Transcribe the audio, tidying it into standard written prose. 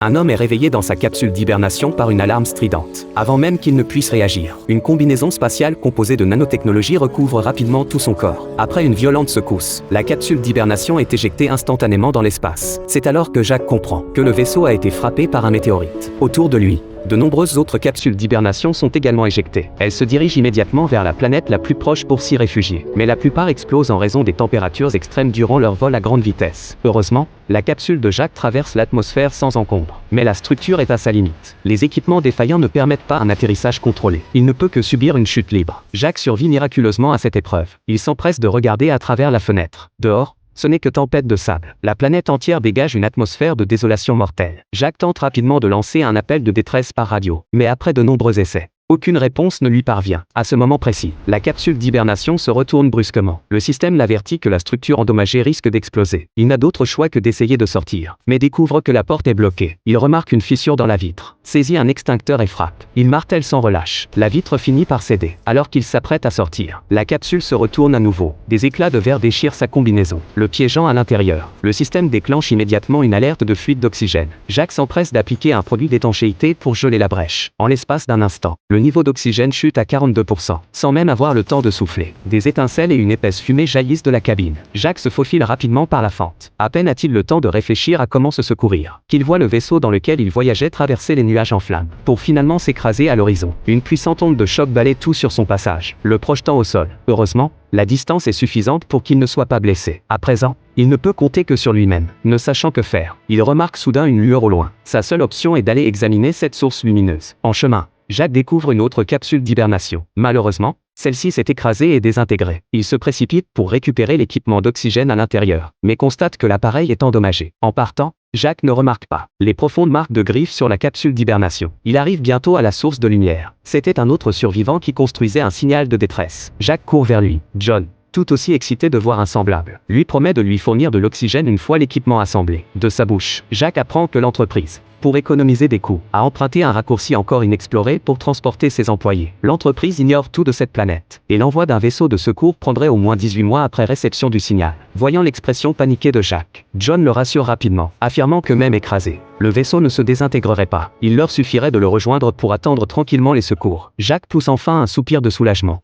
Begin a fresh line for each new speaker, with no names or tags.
Un homme est réveillé dans sa capsule d'hibernation par une alarme stridente. Avant même qu'il ne puisse réagir, une combinaison spatiale composée de nanotechnologie recouvre rapidement tout son corps. Après une violente secousse, la capsule d'hibernation est éjectée instantanément dans l'espace. C'est alors que Jack comprend que le vaisseau a été frappé par un météorite. Autour de lui, de nombreuses autres capsules d'hibernation sont également éjectées. Elles se dirigent immédiatement vers la planète la plus proche pour s'y réfugier. Mais la plupart explosent en raison des températures extrêmes durant leur vol à grande vitesse. Heureusement, la capsule de Jack traverse l'atmosphère sans encombre. Mais la structure est à sa limite. Les équipements défaillants ne permettent pas un atterrissage contrôlé. Il ne peut que subir une chute libre. Jack survit miraculeusement à cette épreuve. Il s'empresse de regarder à travers la fenêtre. Dehors, ce n'est que tempête de sable. La planète entière dégage une atmosphère de désolation mortelle. Jack tente rapidement de lancer un appel de détresse par radio. Mais après de nombreux essais, aucune réponse ne lui parvient. À ce moment précis, la capsule d'hibernation se retourne brusquement. Le système l'avertit que la structure endommagée risque d'exploser. Il n'a d'autre choix que d'essayer de sortir, mais découvre que la porte est bloquée. Il remarque une fissure dans la vitre, saisit un extincteur et frappe. Il martèle sans relâche. La vitre finit par céder. Alors qu'il s'apprête à sortir, la capsule se retourne à nouveau. Des éclats de verre déchirent sa combinaison, le piégeant à l'intérieur. Le système déclenche immédiatement une alerte de fuite d'oxygène. Jack s'empresse d'appliquer un produit d'étanchéité pour geler la brèche. En l'espace d'un instant, le niveau d'oxygène chute à 42%, sans même avoir le temps de souffler. Des étincelles et une épaisse fumée jaillissent de la cabine. Jack se faufile rapidement par la fente. À peine a-t-il le temps de réfléchir à comment se secourir, qu'il voit le vaisseau dans lequel il voyageait traverser les nuages en flammes, pour finalement s'écraser à l'horizon. Une puissante onde de choc balaie tout sur son passage, le projetant au sol. Heureusement, la distance est suffisante pour qu'il ne soit pas blessé. À présent, il ne peut compter que sur lui-même. Ne sachant que faire, il remarque soudain une lueur au loin. Sa seule option est d'aller examiner cette source lumineuse. En chemin, Jack découvre une autre capsule d'hibernation. Malheureusement, celle-ci s'est écrasée et désintégrée. Il se précipite pour récupérer l'équipement d'oxygène à l'intérieur, mais constate que l'appareil est endommagé. En partant, Jack ne remarque pas les profondes marques de griffes sur la capsule d'hibernation. Il arrive bientôt à la source de lumière. C'était un autre survivant qui construisait un signal de détresse. Jack court vers lui. John, tout aussi excité de voir un semblable, lui promet de lui fournir de l'oxygène une fois l'équipement assemblé. De sa bouche, Jack apprend que l'entreprise, pour économiser des coûts, a emprunté un raccourci encore inexploré pour transporter ses employés. L'entreprise ignore tout de cette planète, et l'envoi d'un vaisseau de secours prendrait au moins 18 mois après réception du signal. Voyant l'expression paniquée de Jack, John le rassure rapidement, affirmant que même écrasé, le vaisseau ne se désintégrerait pas. Il leur suffirait de le rejoindre pour attendre tranquillement les secours. Jack pousse enfin un soupir de soulagement.